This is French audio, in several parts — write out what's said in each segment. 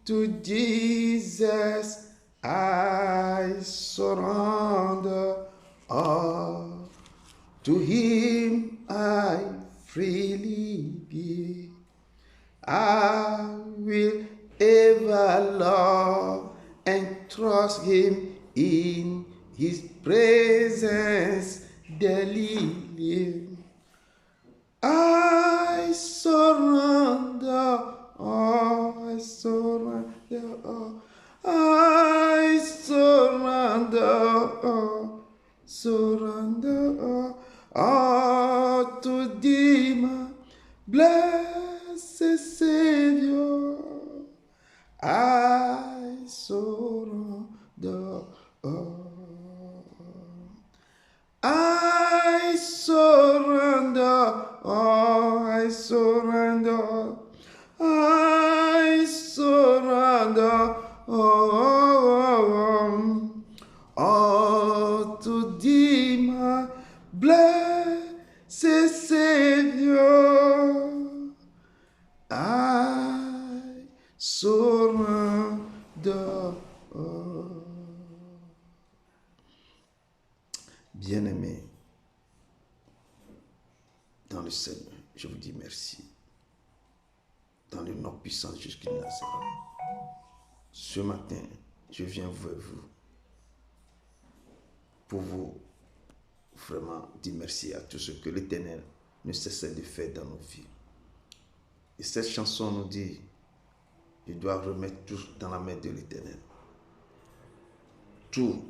to Jesus I surrender all. To him I freely give. I will ever love and trust him in his presence daily live. I surrender all, I surrender all, I surrender all to thee, my blessed Savior. I surrender all. I surrender all, I surrender, I surrender all to thee, my blessed Savior. I surrender all. Bien-aimés, dans le Seigneur, je vous dis merci. Dans le nom puissant de Jésus-Christ de Nazareth. Ce matin, je viens vers vous pour vous vraiment dire merci à tout ce que l'Éternel ne cessait de faire dans nos vies. Et cette chanson nous dit, je dois remettre tout dans la main de l'Éternel. Tout.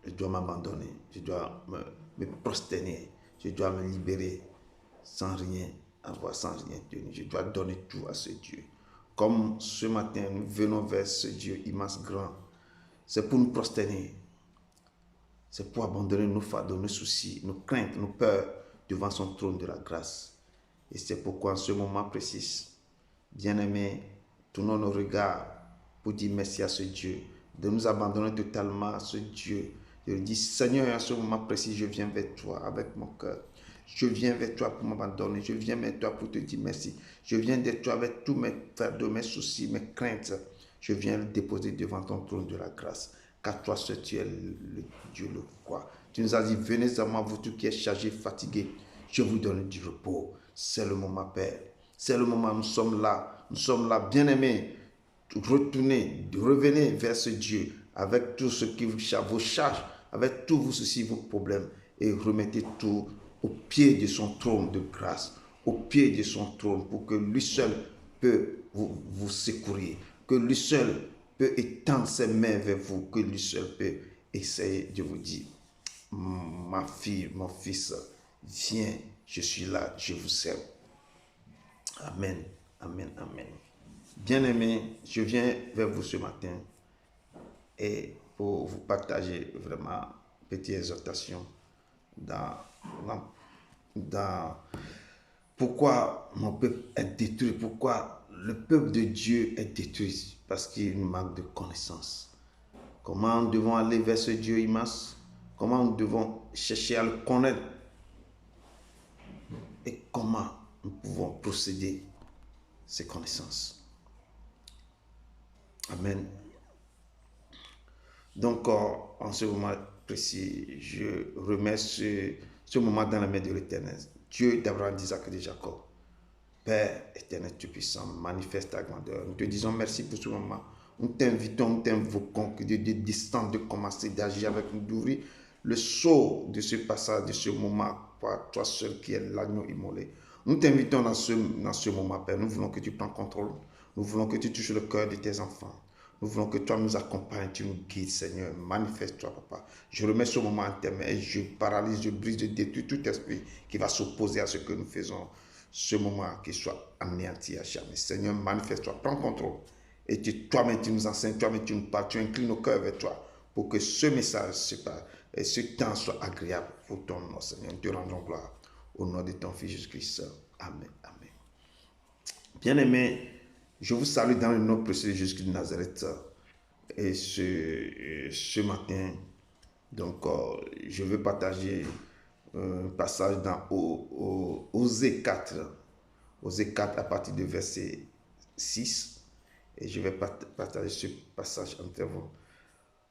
Je dois m'abandonner, je dois me prosterner, je dois me libérer sans rien avoir, sans rien tenir. Je dois donner tout à ce Dieu. Comme ce matin, nous venons vers ce Dieu immense, grand. C'est pour nous prosterner. C'est pour abandonner nos fardeaux, nos soucis, nos craintes, nos peurs devant son trône de la grâce. Et c'est pourquoi en ce moment précis, bien-aimés, tournons nos regards pour dire merci à ce Dieu, de nous abandonner totalement à ce Dieu. Je lui dis, Seigneur, en ce moment précis, je viens vers toi avec mon cœur. Je viens vers toi pour m'abandonner. Je viens vers toi pour te dire merci. Je viens vers toi avec tous mes fardeaux, mes soucis, mes craintes. Je viens le déposer devant ton trône de la grâce. Car toi seul, tu es le Dieu le roi. Tu nous as dit, venez à moi, vous tous qui êtes chargés, fatigués. Je vous donne du repos. C'est le moment, Père. C'est le moment, nous sommes là. Nous sommes là, bien-aimés. Retournez, revenez vers ce Dieu avec tout ce qui vous charge, avec tous vos soucis, vos problèmes, et remettez tout au pied de son trône de grâce, au pied de son trône, pour que lui seul peut vous secourir, que lui seul peut étendre ses mains vers vous, que lui seul peut essayer de vous dire, ma fille, mon fils, viens, je suis là, je vous sers. Amen, amen, amen. Bien-aimés, je viens vers vous ce matin et pour vous partager vraiment une petite exhortation dans pourquoi mon peuple est détruit, pourquoi le peuple de Dieu est détruit, parce qu'il manque de connaissance. Comment nous devons aller vers ce Dieu immense, comment nous devons chercher à le connaître et comment nous pouvons procéder ces connaissances. Amen. Donc, en ce moment précis, je remets ce moment dans la main de l'Éternel, Dieu d'Abraham, d'Isaac et de Jacob. Père éternel, Tout-Puissant, manifeste ta grandeur. Nous te disons merci pour ce moment. Nous t'invitons, nous t'invoquons de descendre, de commencer, d'agir avec nous, d'ouvrir le sceau de ce passage, de ce moment, par toi seul qui est l'agneau immolé. Nous t'invitons dans ce moment, Père. Nous voulons que tu prennes contrôle. Nous voulons que tu touches le cœur de tes enfants. Nous voulons que toi nous accompagnes, tu nous guides, Seigneur. Manifeste-toi, Papa. Je remets ce moment en tes mains et je paralyse, je brise, je détruis tout esprit qui va s'opposer à ce que nous faisons. Ce moment qui soit anéanti à jamais. Seigneur, manifeste-toi, prends contrôle. Et toi-même, tu nous enseignes, toi-même, tu nous parles, tu inclines nos cœurs vers toi pour que ce message et ce temps soit agréable pour ton nom, Seigneur. Nous te rendons gloire au nom de ton Fils Jésus-Christ. Amen. Amen. Bien-aimés, je vous salue dans le nom précieux de Jésus-Christ de Nazareth. Et ce matin, donc, je veux partager un passage dans Osée 4. Osée 4 à partir de verset 6. Et je vais partager ce passage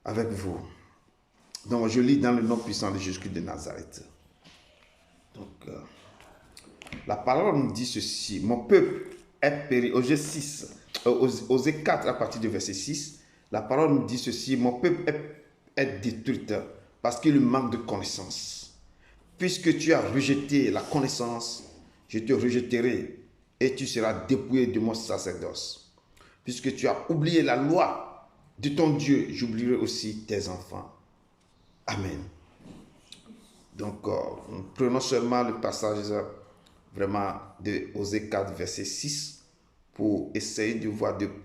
avec vous. Donc, je lis dans le nom puissant de Jésus-Christ de Nazareth. Donc, la parole nous dit ceci. Mon peuple est péri. Osée 4 à partir du verset 6. La parole nous dit ceci. Mon peuple est détruit parce qu'il manque de connaissance. Puisque tu as rejeté la connaissance, je te rejetterai et tu seras dépouillé de mon sacerdoce. Puisque tu as oublié la loi de ton Dieu, j'oublierai aussi tes enfants. Amen. Donc, prenons seulement le passage vraiment de Osée 4, verset 6, pour essayer de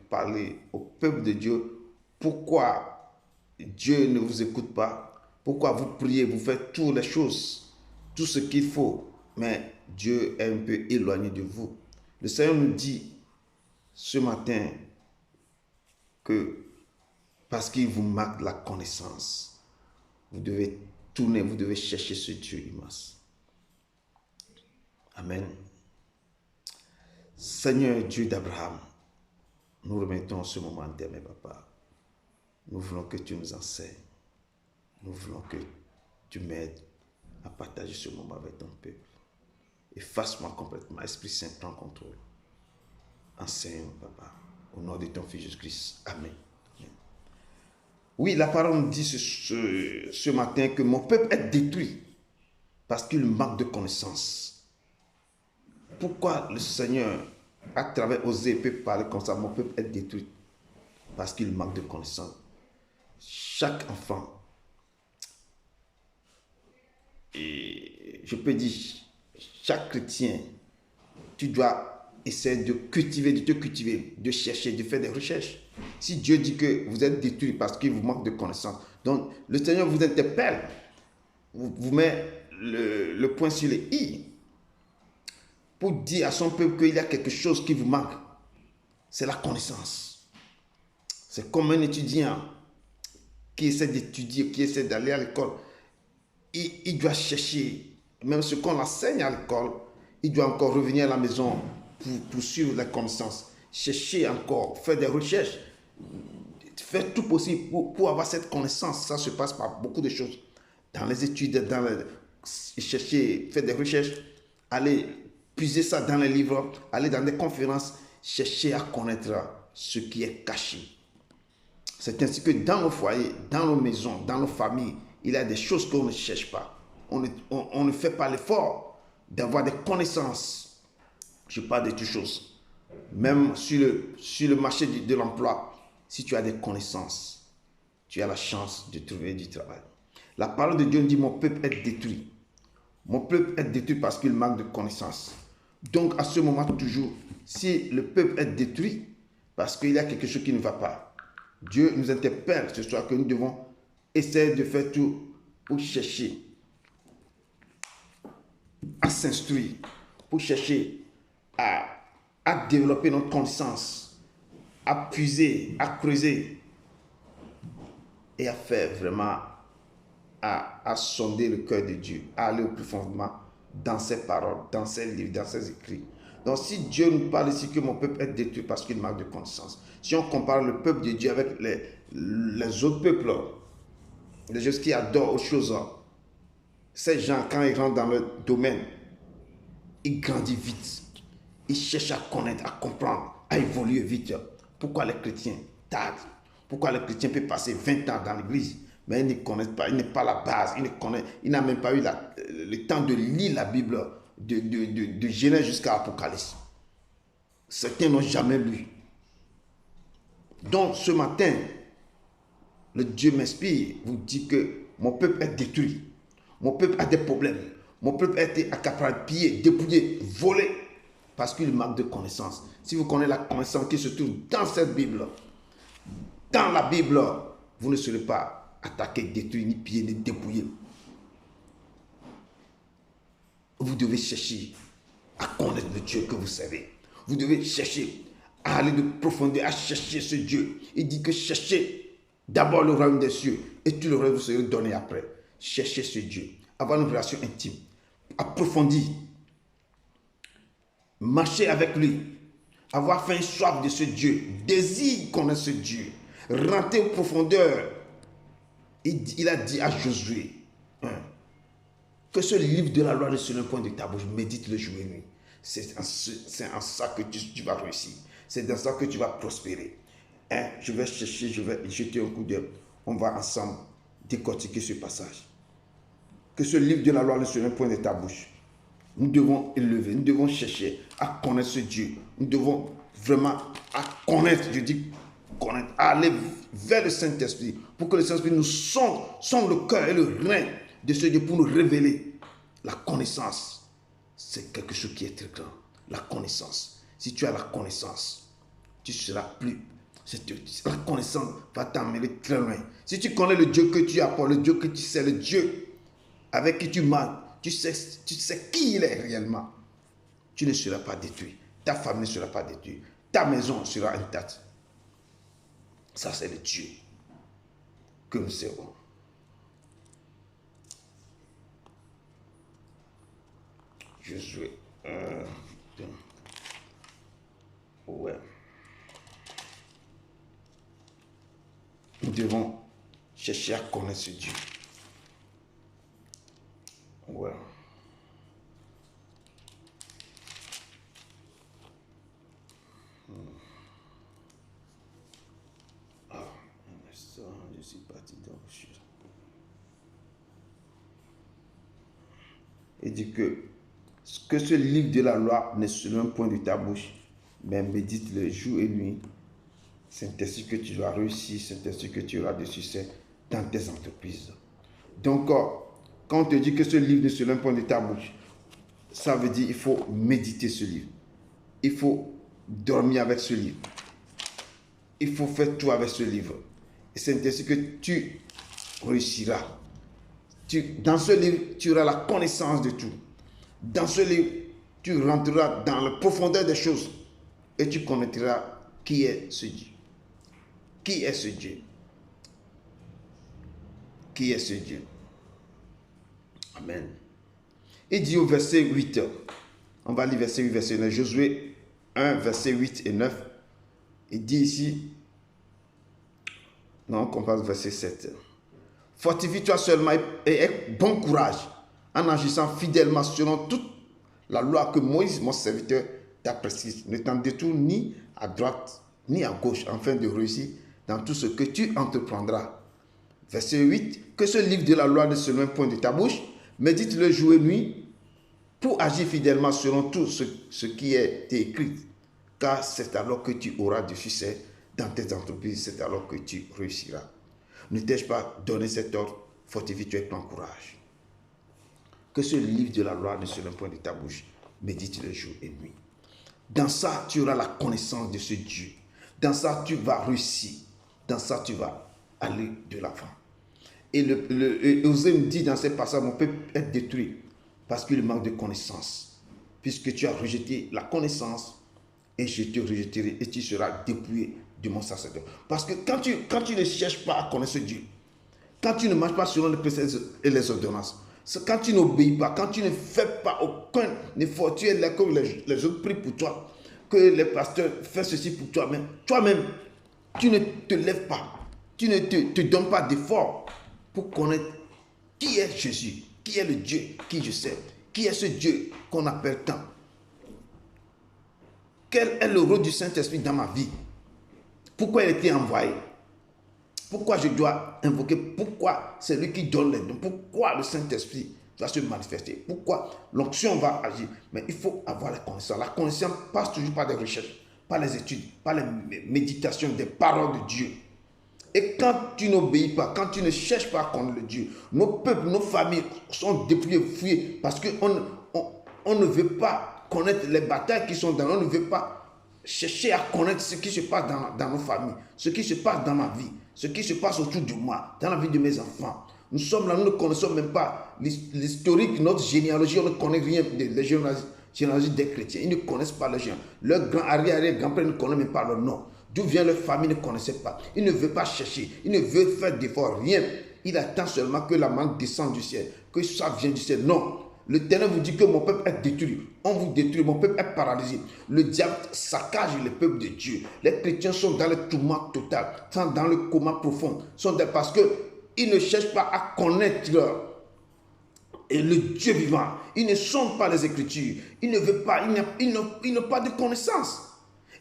parler au peuple de Dieu. Pourquoi Dieu ne vous écoute pas? Pourquoi vous priez, vous faites toutes les choses, tout ce qu'il faut, mais Dieu est un peu éloigné de vous. Le Seigneur nous dit ce matin que parce qu'il vous manque la connaissance, vous devez tourner, vous devez chercher ce Dieu immense. Amen. Seigneur Dieu d'Abraham, nous remettons ce moment en terre, papa. Nous voulons que tu nous enseignes. Nous voulons que tu m'aides à partager ce moment avec ton peuple. Efface-moi complètement. Esprit Saint, prends contrôle. Enseigne-moi, papa. Au nom de ton Fils Jésus-Christ. Amen. Oui, la parole nous dit ce matin que mon peuple est détruit parce qu'il manque de connaissance. Pourquoi le Seigneur, à travers Osée, peut parler comme ça? Mon peuple est détruit parce qu'il manque de connaissance. Chaque enfant, et je peux dire, chaque chrétien, tu dois essayer de te cultiver, de chercher, de faire des recherches. Si Dieu dit que vous êtes détruits parce qu'il vous manque de connaissances, donc le Seigneur vous interpelle, vous met le point sur les i pour dire à son peuple qu'il y a quelque chose qui vous manque. C'est la connaissance. C'est comme un étudiant qui essaie d'étudier, qui essaie d'aller à l'école. Il doit chercher, même ce qu'on enseigne à l'école, il doit encore revenir à la maison pour suivre la connaissance. Chercher encore, faire des recherches, faire tout possible pour avoir cette connaissance. Ça se passe par beaucoup de choses. Dans les études, chercher, faire des recherches, aller puiser ça dans les livres, aller dans des conférences, chercher à connaître ce qui est caché. C'est ainsi que dans nos foyers, dans nos maisons, dans nos familles, il y a des choses qu'on ne cherche pas. On ne fait pas l'effort d'avoir des connaissances. Je parle de toutes choses. Même sur le marché de l'emploi, si tu as des connaissances, tu as la chance de trouver du travail. La parole de Dieu dit, mon peuple est détruit. Mon peuple est détruit parce qu'il manque de connaissances. Donc à ce moment toujours, si le peuple est détruit, parce qu'il y a quelque chose qui ne va pas, Dieu nous interpelle ce soir que nous devons essayer de faire tout pour chercher à s'instruire, pour chercher à développer notre connaissance, à puiser, à creuser et à faire vraiment, à sonder le cœur de Dieu, à aller au plus fondement dans ses paroles, dans ses livres, dans ses écrits. Donc si Dieu nous parle ici que mon peuple est détruit parce qu'il manque de connaissance, si on compare le peuple de Dieu avec les autres peuples, les gens qui adorent autre chose, ces gens, quand ils rentrent dans leur domaine, ils grandissent vite. Ils cherchent à connaître, à comprendre, à évoluer vite. Pourquoi les chrétiens tardent? Pourquoi les chrétiens peuvent passer 20 ans dans l'église, mais ils ne connaissent pas, ils n'ont pas la base, ils n'ont même pas eu le temps de lire la Bible de Genèse jusqu'à Apocalypse. Certains n'ont jamais lu. Donc ce matin, le Dieu m'inspire, vous dit que mon peuple est détruit. Mon peuple a des problèmes. Mon peuple a été accaparé, pillé, dépouillé, volé, parce qu'il manque de connaissance. Si vous connaissez la connaissance qui se trouve dans cette Bible, dans la Bible, vous ne serez pas attaqué, détruit, ni pillé, ni dépouillé. Vous devez chercher à connaître le Dieu que vous savez. Vous devez chercher à aller de profondeur, à chercher ce Dieu. Il dit que cherchez d'abord le royaume des cieux et tout le reste vous sera donné après. Cherchez ce Dieu, avoir une relation intime, approfondie, marcher avec lui, avoir faim et soif de ce Dieu, désire connaître ce Dieu, rentrer aux profondeurs. Il a dit à Josué, que ce livre de la loi ne soit un point de ta bouche, médite le jour et nuit. C'est en ça que tu vas réussir. C'est dans ça que tu vas prospérer. Je vais chercher, je vais jeter un coup d'œil. On va ensemble décortiquer ce passage. Que ce livre de la loi ne soit un point de ta bouche. Nous devons élever, nous devons chercher à connaître ce Dieu. Nous devons vraiment à connaître, je dis connaître, à aller vers le Saint-Esprit pour que le Saint-Esprit nous sonde le cœur et le rein de ce Dieu pour nous révéler la connaissance. C'est quelque chose qui est très grand. La connaissance. Si tu as la connaissance, tu seras plus. La connaissance va t'amener très loin. Si tu connais le Dieu que tu apportes, le Dieu que tu sais, le Dieu avec qui tu marches, tu sais qui il est réellement. Tu ne seras pas détruit. Ta famille ne sera pas détruite. Ta maison sera intacte. Ça, c'est le Dieu que nous servons. Josué. Ouais. Nous devons chercher à connaître ce Dieu. Ouais. Un instant, je suis parti dans le chien. Il dit que ce livre de la loi ne soit un point de ta bouche, mais médite le jour et nuit. C'est ainsi que tu vas réussir, c'est ainsi que tu auras des succès dans tes entreprises. Donc, quand on te dit que ce livre ne soit un point de ta bouche, ça veut dire qu'il faut méditer ce livre. Il faut dormir avec ce livre. Il faut faire tout avec ce livre. Et c'est ainsi que tu réussiras. Dans ce livre, tu auras la connaissance de tout. Dans ce livre, tu rentreras dans la profondeur des choses et tu connaîtras qui est ce Dieu. Qui est ce Dieu? Qui est ce Dieu? Amen. Il dit au verset 8, on va lire verset 8, verset 9, Josué 1, verset 8 et 9, il dit ici, non, on compare verset 7, fortifie-toi seulement et aie bon courage en agissant fidèlement selon toute la loi que Moïse, mon serviteur, t'a prescrite. Ne t'en détourne ni à droite ni à gauche afin de réussir dans tout ce que tu entreprendras. Verset 8, que ce livre de la loi ne se loin point de ta bouche, médite-le jour et nuit pour agir fidèlement selon tout ce qui est écrit. Car c'est alors que tu auras du succès dans tes entreprises, c'est alors que tu réussiras. Ne t'ai-je pas donné cet ordre? Fortifie-toi et prends courage. Que ce livre de la loi ne se loin point de ta bouche, médite-le jour et nuit. Dans ça, tu auras la connaissance de ce Dieu. Dans ça, tu vas réussir. Dans ça, tu vas aller de l'avant. Et Osée me dit dans ces passages, mon peuple est détruit parce qu'il manque de connaissance. Puisque tu as rejeté la connaissance, et je te rejetterai et tu seras dépouillé de mon sacerdoce. Parce que quand tu ne cherches pas à connaître ce Dieu, quand tu ne marches pas selon les préceptes et les ordonnances, quand tu n'obéis pas, quand tu ne fais pas aucun effort, tu es là comme les autres prient pour toi, que les pasteurs font ceci pour toi, mais toi-même, tu ne te lèves pas, tu ne te donnes pas d'effort pour connaître qui est Jésus, qui est le Dieu qui je sais, qui est ce Dieu qu'on appelle tant. Quel est le rôle du Saint-Esprit dans ma vie? Pourquoi il a été envoyé? Pourquoi je dois invoquer? Pourquoi c'est lui qui donne les dons? Pourquoi le Saint-Esprit va se manifester? Pourquoi l'onction va agir? Mais il faut avoir la connaissance. La connaissance passe toujours par des recherches, par les études, par les méditations des paroles de Dieu. Et quand tu n'obéis pas, quand tu ne cherches pas à connaître le Dieu, nos peuples, nos familles sont dépouillés, fouillés, parce qu'on ne veut pas connaître les batailles qui sont dans nous, on ne veut pas chercher à connaître ce qui se passe dans nos familles, ce qui se passe dans ma vie, ce qui se passe autour de moi, dans la vie de mes enfants. Nous sommes là, nous ne connaissons même pas l'historique, notre généalogie, on ne connaît rien des généalogies des chrétiens. Ils ne connaissent pas les gens. Leur arrière-grand-père ne connaît même pas leur nom. D'où vient leur famille, ne connaissait pas. Il ne veut pas chercher, il ne veut faire d'efforts, rien. Il attend seulement que la manne descende du ciel, que ça vienne du ciel. Non, L'Éternel vous dit que mon peuple est détruit. On vous détruit, mon peuple est paralysé. Le diable saccage le peuple de Dieu. Les chrétiens sont dans le tourment total, sont dans le coma profond. Parce qu'ils ne cherchent pas à connaître et le Dieu vivant. Ils ne sondent pas les Écritures. Ils ne veulent pas, ils n'ont pas de connaissance.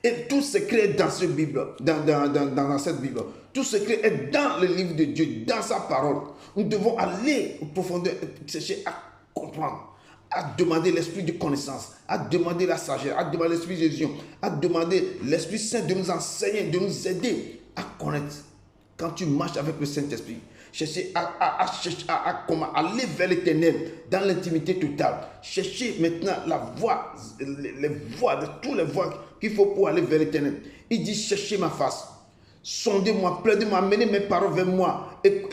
Et tout secret est dans cette Bible, dans cette Bible. Tout secret est dans le livre de Dieu, dans sa parole. Nous devons aller au profondeur, chercher à comprendre, à demander l'esprit de connaissance, à demander la sagesse, à demander l'esprit de vision, à demander l'Esprit Saint de nous enseigner, de nous aider à connaître. Quand tu marches avec le Saint-Esprit, chercher à aller vers l'Éternel dans l'intimité totale. Chercher maintenant la voie, les voies, de toutes les voies qu'il faut pour aller vers l'Éternel. Il dit, cherchez ma face. Sondez-moi, plaidez-moi, amenez mes paroles vers moi et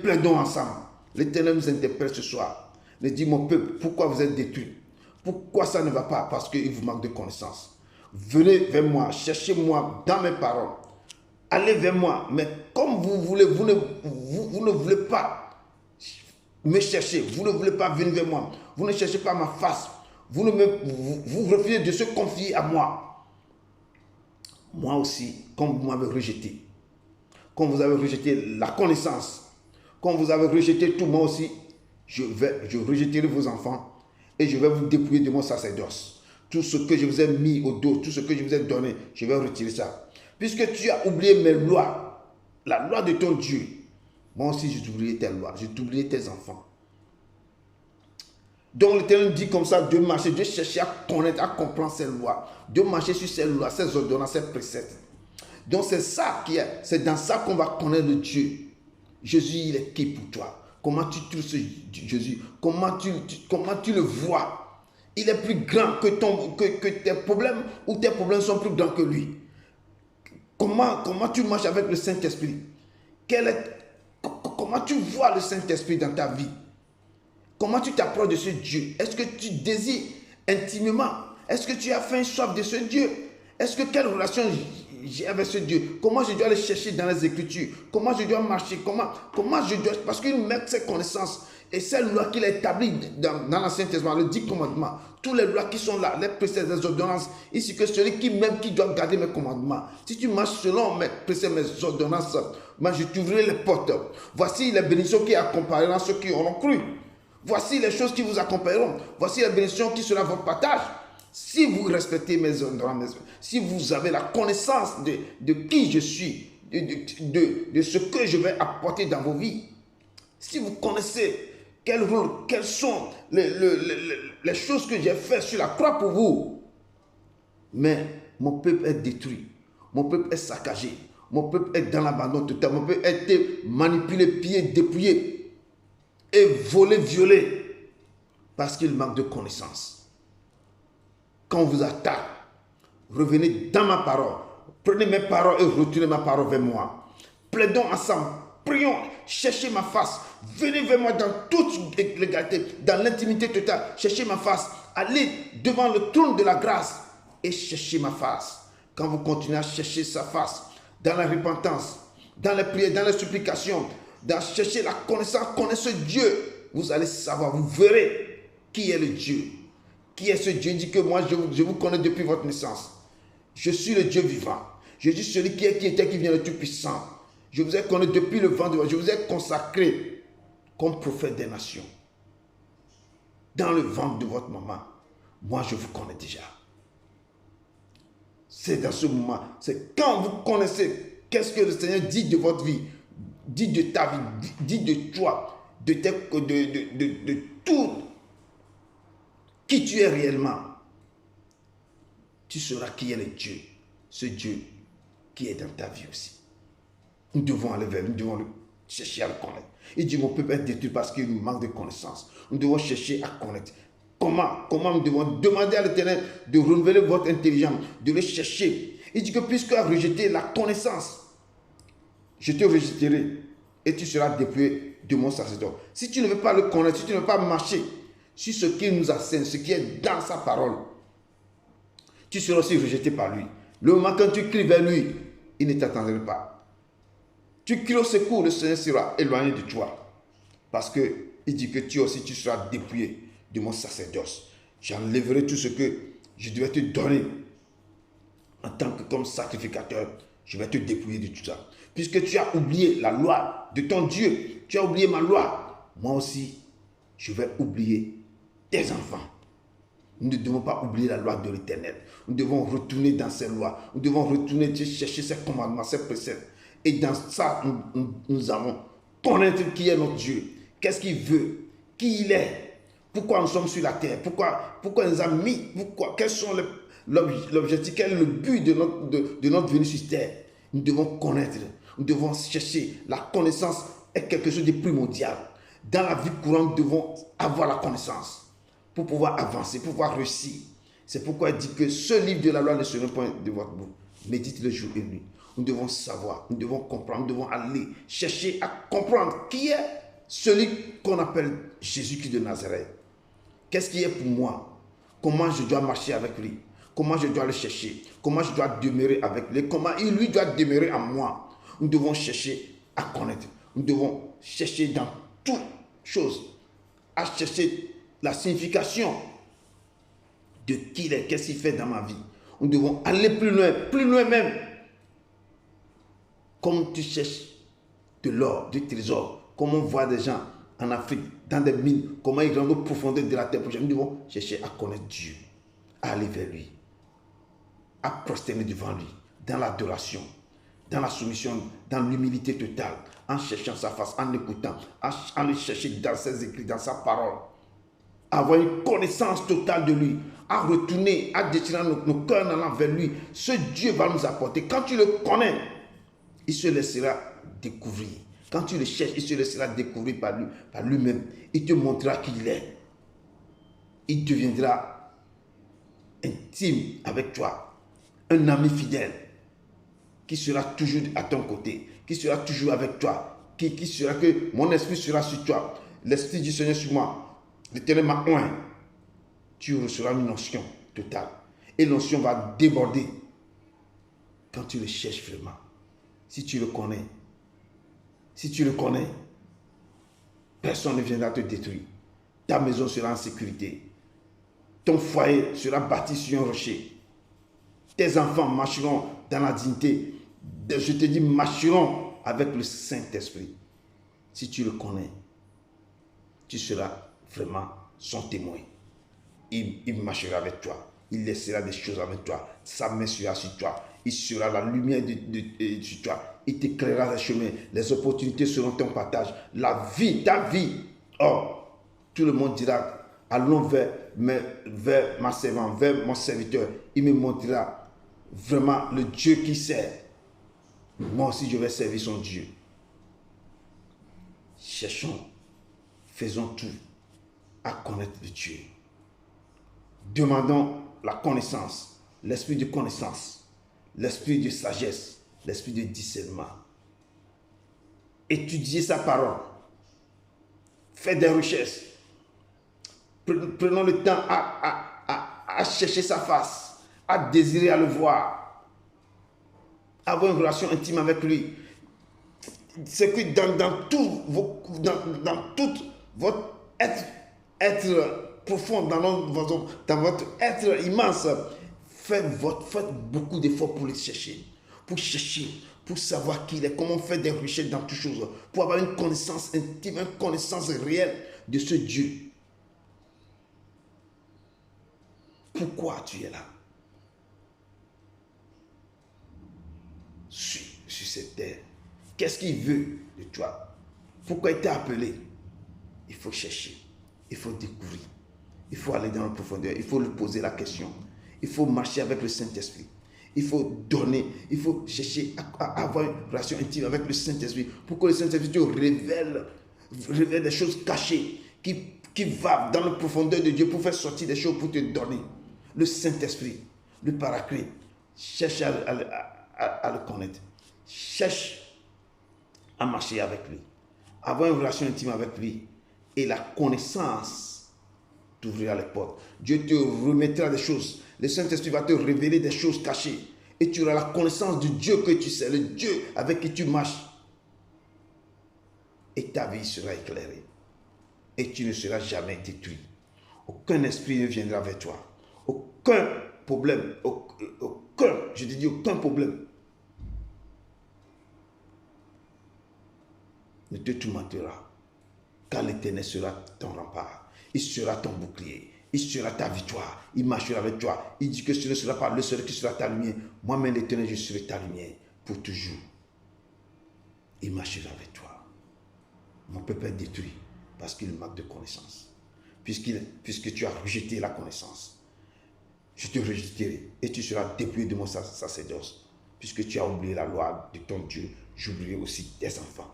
plaidons ensemble. L'Éternel nous interpelle ce soir. Il dit, mon peuple, pourquoi vous êtes détruits? Pourquoi ça ne va pas? Parce qu'il vous manque de connaissance. Venez vers moi, cherchez-moi dans mes paroles. Allez vers moi, mais comme vous ne voulez pas me chercher, vous ne voulez pas venir vers moi, vous ne cherchez pas ma face, vous refusez de se confier à moi. Moi aussi, comme vous m'avez rejeté, comme vous avez rejeté la connaissance, comme vous avez rejeté tout, moi aussi, je rejetterai vos enfants et je vais vous dépouiller de mon sacerdoce. Tout ce que je vous ai mis au dos, tout ce que je vous ai donné, je vais retirer ça. Puisque tu as oublié mes lois, la loi de ton Dieu, moi aussi je t'oublierai tes lois, je t'oublierai tes enfants. Donc l'Éternel dit comme ça, de marcher, de chercher à connaître, à comprendre ses lois, de marcher sur ses lois, ses ordonnances, ses préceptes. Donc c'est ça c'est dans ça qu'on va connaître le Dieu. Jésus, il est qui pour toi? Comment tu trouves ce Jésus? Comment tu le vois? Il est plus grand que tes problèmes, ou tes problèmes sont plus grands que lui. Comment tu marches avec le Saint-Esprit? Comment tu vois le Saint-Esprit dans ta vie? Comment tu t'approches de ce Dieu? Est-ce que tu désires intimement? Est-ce que tu as faim et soif de ce Dieu? Est-ce que quelle relation j'ai avec ce Dieu? Comment je dois aller chercher dans les Écritures? Comment je dois marcher? Comment je dois... Parce qu'il met ses connaissances et ces lois qu'il a établies dans l'Ancien Testament, le 10 commandements, toutes les lois qui sont là, les préceptes, les ordonnances, ici que celui qui doit garder mes commandements. Si tu marches selon mes préceptes, mes ordonnances, moi je t'ouvrirai les portes. Voici les bénédictions qui accompagneront ceux qui auront cru. Voici les choses qui vous accompagneront. Voici la bénédiction qui sera votre partage. Si vous respectez mes ordonnances, si vous avez la connaissance de qui je suis, de ce que je vais apporter dans vos vies, si vous connaissez quelles sont les choses que j'ai faites sur la croix pour vous, mais mon peuple est détruit, mon peuple est saccagé, mon peuple est dans l'abandon total, mon peuple a été manipulé, pillé, dépouillé et volé, violé, parce qu'il manque de connaissance. Quand on vous attaque, revenez dans ma parole. Prenez mes paroles et retournez ma parole vers moi. Plaidons ensemble, prions, cherchez ma face. Venez vers moi dans toute l'égalité, dans l'intimité totale. Cherchez ma face. Allez devant le trône de la grâce et cherchez ma face. Quand vous continuez à chercher sa face, dans la repentance, dans les prières, dans les supplications, dans chercher la connaissance, connaissez Dieu, vous allez savoir, vous verrez qui est le Dieu. Qui est ce Dieu? Il dit que moi, je vous connais depuis votre naissance. Je suis le Dieu vivant. Je suis celui qui était, qui vient le Tout-Puissant. Je vous ai connu depuis le vent de votre. Je vous ai consacré comme prophète des nations. Dans le ventre de votre maman, moi, je vous connais déjà. C'est dans ce moment. C'est quand vous connaissez qu'est-ce que le Seigneur dit de votre vie, dit de ta vie, dit de toi, de tout. Qui tu es réellement, tu sauras qui est le Dieu, ce Dieu qui est dans ta vie aussi. Nous devons aller vers lui, nous devons chercher à le connaître. Il dit, mon peuple est détruit parce qu'il nous manque de connaissance. Nous devons chercher à connaître. Comment nous devons demander à l'Éternel de renouveler votre intelligence, de le chercher. Il dit que puisque tu as rejeté la connaissance, je te rejetterai et tu seras dépouillé de mon sacerdoce. Si tu ne veux pas le connaître, si tu ne veux pas marcher sur ce qu'il nous enseigne, ce qui est dans sa parole, tu seras aussi rejeté par lui. Le moment quand tu cries vers lui, il ne t'attendra pas. Tu cries au secours, le Seigneur sera éloigné de toi. Parce qu'il dit que tu aussi, tu seras dépouillé de mon sacerdoce. J'enlèverai tout ce que je devais te donner en tant que comme sacrificateur. Je vais te dépouiller de tout ça. Puisque tu as oublié la loi de ton Dieu, tu as oublié ma loi, moi aussi, je vais oublier tes enfants. Nous ne devons pas oublier la loi de l'Éternel. Nous devons retourner dans ces lois. Nous devons retourner chercher ces commandements, ces préceptes. Et dans ça, nous allons connaître qui est notre Dieu. Qu'est-ce qu'il veut, qui il est, pourquoi nous sommes sur la terre, pourquoi il nous a mis, quels sont l'objectif, quel est le but de notre venue sur terre. Nous devons connaître, nous devons chercher. La connaissance est quelque chose de primordial. Dans la vie courante, nous devons avoir la connaissance pour pouvoir avancer, pour pouvoir réussir. C'est pourquoi il dit que ce livre de la loi ne sera point de votre bouche. Médite le jour et la nuit. Nous devons savoir, nous devons comprendre, nous devons aller chercher à comprendre qui est celui qu'on appelle Jésus-Christ de Nazareth. Qu'est-ce qui est pour moi? Comment je dois marcher avec lui? Comment je dois le chercher? Comment je dois demeurer avec lui? Comment il lui doit demeurer en moi? Nous devons chercher à connaître. Nous devons chercher dans toutes choses à chercher la signification de qui il est, qu'est-ce qu'il fait dans ma vie. Nous devons aller plus loin même. Comme tu cherches de l'or, du trésor, comme on voit des gens en Afrique, dans des mines, comment ils rentrent aux profondeurs de la terre. Nous devons chercher à connaître Dieu, à aller vers lui, à prosterner devant lui, dans l'adoration, dans la soumission, dans l'humilité totale, en cherchant sa face, en écoutant, en le chercher dans ses écrits, dans sa parole. Avoir une connaissance totale de lui, à retourner, à déchirer nos cœurs en allant vers lui. Ce Dieu va nous apporter. Quand tu le connais, il se laissera découvrir. Quand tu le cherches, il se laissera découvrir par lui-même. Il te montrera qui il est. Il deviendra intime avec toi. Un ami fidèle qui sera toujours à ton côté, qui sera toujours avec toi, qui sera que mon esprit sera sur toi. L'esprit du Seigneur sur moi. L'Éternel m'a oint. Tu recevras une onction totale. Et l'onction va déborder quand tu le cherches vraiment. Si tu le connais, personne ne viendra te détruire. Ta maison sera en sécurité. Ton foyer sera bâti sur un rocher. Tes enfants marcheront dans la dignité. Je te dis, marcheront avec le Saint-Esprit. Si tu le connais, tu seras vraiment son témoin. Il marchera avec toi. Il laissera des choses avec toi. Sa main sera sur toi. Il sera la lumière sur toi. Il t'éclairera les chemins. Les opportunités seront ton partage. La vie, ta vie. Oh, tout le monde dira, allons vers ma servante, vers mon serviteur. Il me montrera vraiment le Dieu qui sert. Moi aussi, je vais servir son Dieu. Cherchons, faisons tout à connaître le Dieu. Demandons la connaissance, l'esprit de connaissance, l'esprit de sagesse, l'esprit de discernement. Étudiez sa parole. Faites des recherches. Prenons le temps à chercher sa face, à désirer à le voir, avoir une relation intime avec lui. C'est que dans tout votre être profond, dans votre être immense, faites beaucoup d'efforts pour le chercher. Pour savoir qui il est, comment faire des recherches dans toutes choses, pour avoir une connaissance intime, une connaissance réelle de ce Dieu. Pourquoi tu es là? Sur cette terre. Qu'est-ce qu'il veut de toi? Pourquoi il t'a appelé? Il faut chercher, il faut découvrir, il faut aller dans la profondeur, il faut lui poser la question, il faut marcher avec le Saint-Esprit, il faut donner, il faut chercher à avoir une relation intime avec le Saint-Esprit pour que le Saint-Esprit te révèle des choses cachées qui va dans la profondeur de Dieu pour faire sortir des choses pour te donner. Le Saint-Esprit, le Paraclet, cherche à le connaître, cherche à marcher avec lui, avoir une relation intime avec lui, et la connaissance t'ouvrira les portes. Dieu te remettra des choses. Le Saint-Esprit va te révéler des choses cachées. Et tu auras la connaissance du Dieu que tu sais, le Dieu avec qui tu marches. Et ta vie sera éclairée. Et tu ne seras jamais détruit. Aucun esprit ne viendra vers toi. Aucun problème, aucun, je te dis aucun problème ne te tourmentera. Car l'Éternel sera ton rempart. Il sera ton bouclier. Il sera ta victoire. Il marchera avec toi. Il dit que ce ne sera pas le seul qui sera ta lumière. Moi-même, l'Éternel, je serai ta lumière pour toujours. Il marchera avec toi. Mon peuple est détruit parce qu'il manque de connaissance. Puisque tu as rejeté la connaissance. Je te rejetterai et tu seras dépouillé de mon sacerdoce. Puisque tu as oublié la loi de ton Dieu, j'oublierai aussi tes enfants.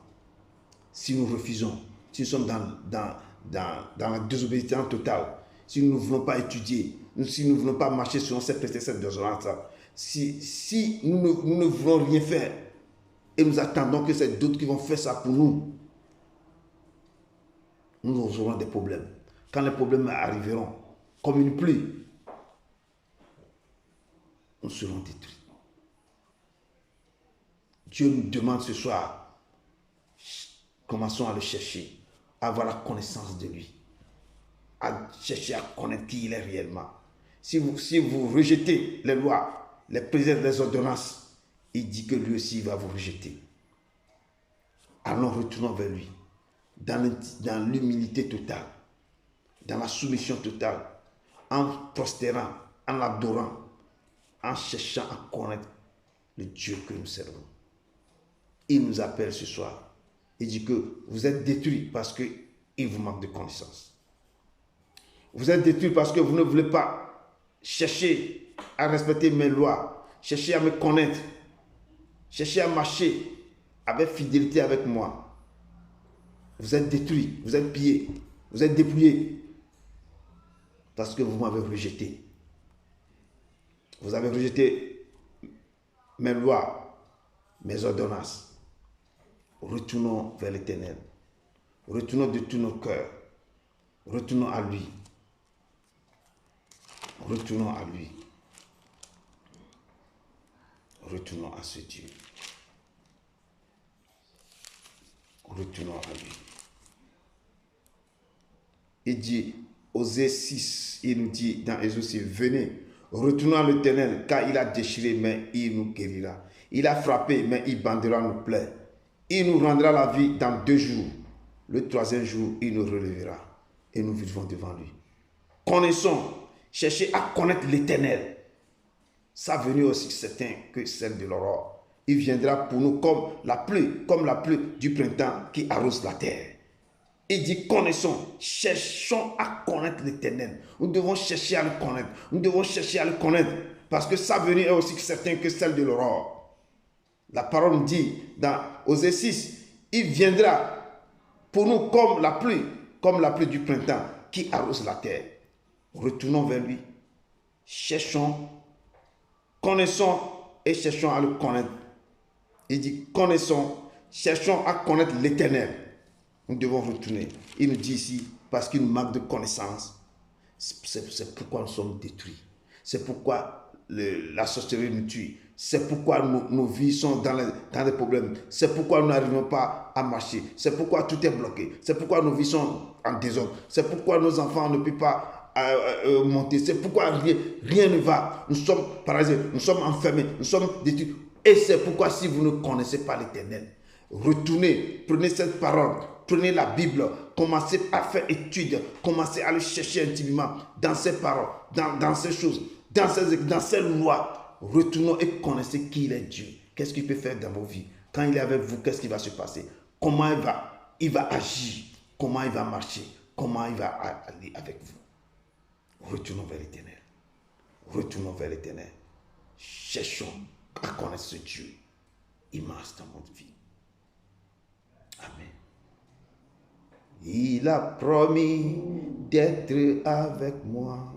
Si nous refusons, si nous sommes dans la désobéissance totale, si nous ne voulons pas étudier, si nous ne voulons pas marcher selon cette préceptes, cette ordonnance, si nous ne voulons rien faire et nous attendons que c'est d'autres qui vont faire ça pour nous, nous aurons des problèmes. Quand les problèmes arriveront, comme une pluie, nous serons détruits. Dieu nous demande ce soir, commençons à le chercher, à avoir la connaissance de lui, à chercher à connaître qui il est réellement. Si vous rejetez les lois, les préceptes, les ordonnances, il dit que lui aussi va vous rejeter. Allons, retournons vers lui, dans l'humilité totale, dans la soumission totale, en prospérant, en l'adorant, en cherchant à connaître le Dieu que nous servons. Il nous appelle ce soir. Il dit que vous êtes détruits parce qu'il vous manque de connaissance. Vous êtes détruits parce que vous ne voulez pas chercher à respecter mes lois, chercher à me connaître, chercher à marcher avec fidélité avec moi. Vous êtes détruits, vous êtes pillés, vous êtes dépouillés parce que vous m'avez rejeté. Vous avez rejeté mes lois, mes ordonnances. Retournons vers l'Éternel. Retournons de tout nos cœurs. Retournons à lui. Retournons à lui. Retournons à ce Dieu. Retournons à lui. Il dit, Osée 6, il nous dit dans Ésode 6, venez, retournons à l'Éternel, car il a déchiré, mais il nous guérira. Il a frappé, mais il bandera nos plaies. Il nous rendra la vie dans 2 jours. Le 3e jour, il nous relèvera et nous vivrons devant lui. Connaissons, cherchez à connaître l'Éternel. Sa venue est aussi certaine que celle de l'aurore. Il viendra pour nous comme la pluie du printemps qui arrose la terre. Il dit connaissons, cherchons à connaître l'Éternel. Nous devons chercher à le connaître. Nous devons chercher à le connaître parce que sa venue est aussi certaine que celle de l'aurore. La parole dit dans Osée 6, il viendra pour nous comme la pluie du printemps qui arrose la terre. Retournons vers lui. Cherchons, connaissons et cherchons à le connaître. Il dit connaissons, cherchons à connaître l'Éternel. Nous devons retourner. Il nous dit ici, parce qu'il nous manque de connaissance, c'est pourquoi nous sommes détruits. C'est pourquoi la sorcellerie nous tue. C'est pourquoi nos vies sont dans des problèmes. C'est pourquoi nous n'arrivons pas à marcher. C'est pourquoi tout est bloqué. C'est pourquoi nos vies sont en désordre. C'est pourquoi nos enfants ne peuvent pas monter. C'est pourquoi rien ne va. Nous sommes paralysés, nous sommes enfermés, nous sommes détruits. Et c'est pourquoi si vous ne connaissez pas l'Éternel, retournez, prenez cette parole, prenez la Bible, commencez à faire étude, commencez à le chercher intimement dans ces paroles, dans ces choses, dans ces lois. Retournons et connaissez qui il est Dieu. Qu'est-ce qu'il peut faire dans vos vies? Quand il est avec vous, qu'est-ce qui va se passer? Comment il va agir? Comment il va marcher? Comment il va aller avec vous? Retournons vers l'Éternel. Retournons vers l'Éternel. Cherchons à connaître ce Dieu. Il marche dans notre vie. Amen. Il a promis d'être avec moi.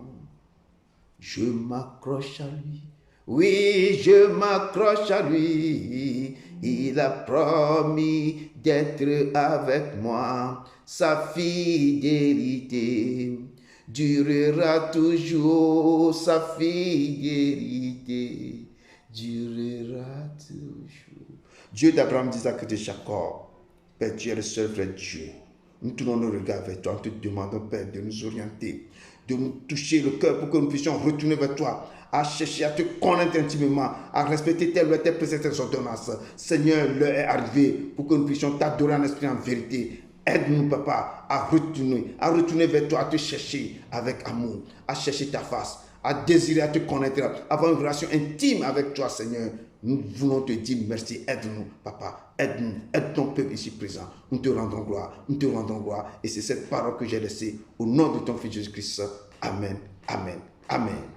Je m'accroche à lui. Oui, je m'accroche à lui. Il a promis d'être avec moi. Sa fidélité durera toujours. Sa fidélité durera toujours. Dieu d'Abraham, d'Isaac et de Jacob. Père, tu es le seul vrai Dieu. Nous tournons nos regards vers toi en te demandant, Père, de nous orienter. de nous toucher le cœur pour que nous puissions retourner vers toi, à chercher à te connaître intimement, à respecter telle ou telle préceptes et ordonnances. Seigneur, l'heure est arrivée pour que nous puissions t'adorer en esprit et en vérité. Aide-nous, Papa, à retourner vers toi, à te chercher avec amour, à chercher ta face, à désirer, à te connaître, à avoir une relation intime avec toi, Seigneur. Nous voulons te dire merci. Aide-nous, Papa. Aide-nous. Aide ton peuple ici présent. Nous te rendons gloire. Nous te rendons gloire. Et c'est cette parole que j'ai laissée au nom de ton Fils Jésus-Christ. Amen. Amen. Amen.